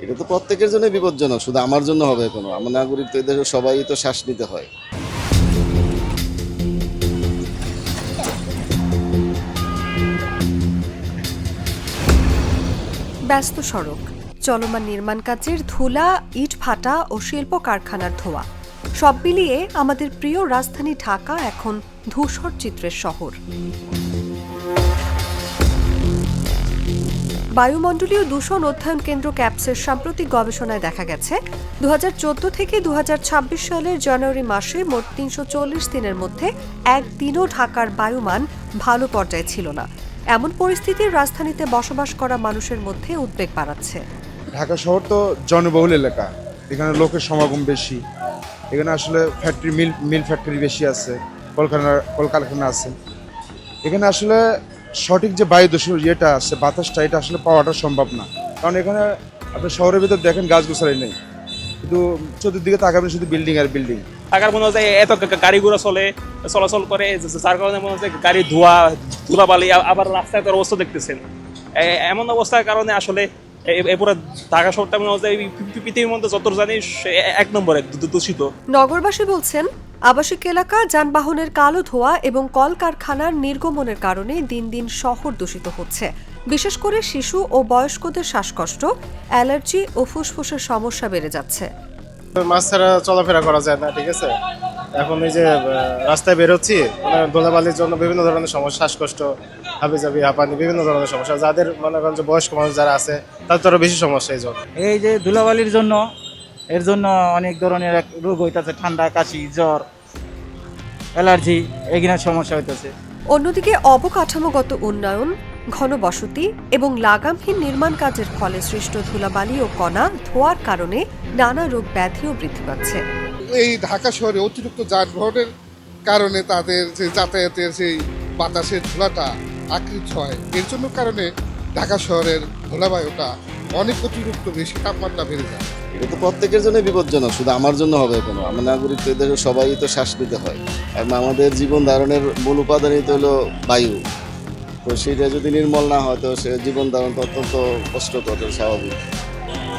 এটা তো প্রত্যেকের জন্য বিপজ্জনক, শুধু আমার জন্য হবে কোনো? আমার নাগরিক তো এদের সবাই তো শ্বাস নিতে হয়। ব্যস্ত সড়ক, চলমান নির্মাণ কাজের ধুলা, ইট ভাটা ও শিল্প কারখানার ধোঁয়া, সব মিলিয়ে আমাদের প্রিয় রাজধানী ঢাকা এখন ধূসর চিত্রের শহর। বায়ুমণ্ডলীয় দূষণ অধ্যয়ন কেন্দ্র ক্যাপসের সাম্প্রতিক গবেষণায় দেখা গেছে 2014 থেকে 2026 সালের জানুয়ারি মাসে মোট 340 দিনের মধ্যে একদিনও ঢাকার বায়ুমান ভালো পর্যায়ে ছিল না। এমন পরিস্থিতির রাজধানীতে বসবাস করা মানুষের মধ্যে উদ্বেগ বাড়াচ্ছে। ঢাকা শহর তো জনবহুল এলাকা, এখানে লোকের সমাগম বেশি, এখানে আসলে ফ্যাক্টরি মিল ফ্যাক্টরি বেশি আছে, কলকারখানা আছে। এখানে আসলে সঠিক যে বায়ু দূষণ যেটা আছে, বাতাসটা, এটা আসলে পাওয়াটা সম্ভব না। কারণ এখানে আপনি শহরের ভিতর দেখেন গাছগাছালি নেই, কিন্তু চতুর্দিকে তাকাবেন শুধু বিল্ডিং আর বিল্ডিং। ঢাকার মনে হচ্ছে এত গাড়ি ঘোড়া চলাচল করে, যার কারণে মনে হচ্ছে গাড়ি ধুলাবালি, আবার রাস্তায় তো অবস্থা দেখতেছেন। এমন অবস্থার কারণে আসলে এই পুরো ঢাকা শহরটা মনে হচ্ছে পৃথিবীর মধ্যে যত জানিস এক নম্বরে দূষিত। নগরবাসী বলছেন, আবাসিক এলাকা, যানবাহনের কালো ধোঁয়া এবং কলকারখানার নির্গমনের কারণে দিন দিন শহর দূষিত হচ্ছে। বিশেষ করে শিশু ও বয়স্কদের শ্বাসকষ্ট, অ্যালার্জি ও ফুসফুসের সমস্যা বেড়ে যাচ্ছে। মাছ ছাড়া চলাফেরা করা যায় না, ঠিক আছে। এখন এই যে রাস্তায় বেরোচ্ছি, ধুলাবালির জন্য বিভিন্ন ধরনের সমস্যা, শ্বাসকষ্ট, হাবিজাবি, হাঁপানি, বিভিন্ন ধরনের সমস্যা। যাদের মনে করেন যে বয়স্ক মানুষ যারা আছে, তাদের তো আরো বেশি সমস্যা এই জন্য। এই যে ধুলাবালির জন্য, এর জন্য অনেক ধরনের রোগ হইতেছে, ঠান্ডা, কাশি, জ্বর, অ্যালার্জি, এগুলোর সমস্যা হইতেছে। অন্যদিকে অবকাঠামোগত উন্নয়ন, ঘনবসতি এবং লাগামহীন নির্মাণ কাজের ফলে সৃষ্ট ধুলাবালি ও কণা ধোঁয়ার কারণে নানা রোগ ব্যাধিও বৃদ্ধি পাচ্ছে। এই ঢাকা শহরে অতিরিক্ত যানবাহনের কারণে তাদের যে যাতায়াতের সেই বাতাসের ধুলাটা আকৃষ্ট হয়, এর জন্য কারণে ঢাকা শহরের ধুলাবায়ুটা অনেক অতিরিক্ত বেশি তাপমাত্রা বেড়ে যায়। এটা তো প্রত্যেকের জন্য বিপজ্জনক, শুধু আমার জন্য হবে কোনো? আমার নাগরিক তো এদের সবাই তো শ্বাস নিতে হয়। কারণ আমাদের জীবন ধারণের মূল উপাদানই তো হলো বায়ু। তো সেটা যদি নির্মল না হয় তো সে জীবন ধারণ তো অত্যন্ত কষ্টকর, স্বাভাবিক।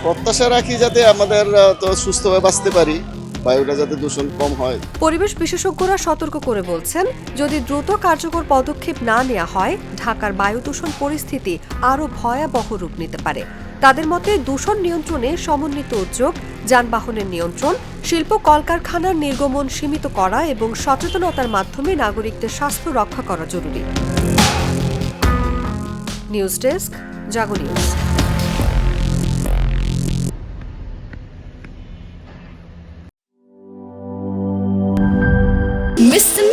প্রত্যাশা রাখি যাতে আমাদের তো সুস্থভাবে বাঁচতে পারি, বায়ুটা যাতে দূষণ কম হয়। পরিবেশ বিশেষজ্ঞরা সতর্ক করে বলছেন, যদি দ্রুত কার্যকর পদক্ষেপ না নেওয়া হয়, ঢাকার বায়ু দূষণ পরিস্থিতি আরও ভয়াবহ রূপ নিতে পারে। তাদের মতে দূষণ নিয়ন্ত্রণে সমন্বিত উদ্যোগ, যানবাহনের নিয়ন্ত্রণ, শিল্প কলকারখানার নির্গমন সীমিত করা এবং সচেতনতার মাধ্যমে নাগরিকদের স্বাস্থ্য রক্ষা করা জরুরি। নিউজ ডেস্ক, জাগো নিউজ। Mr.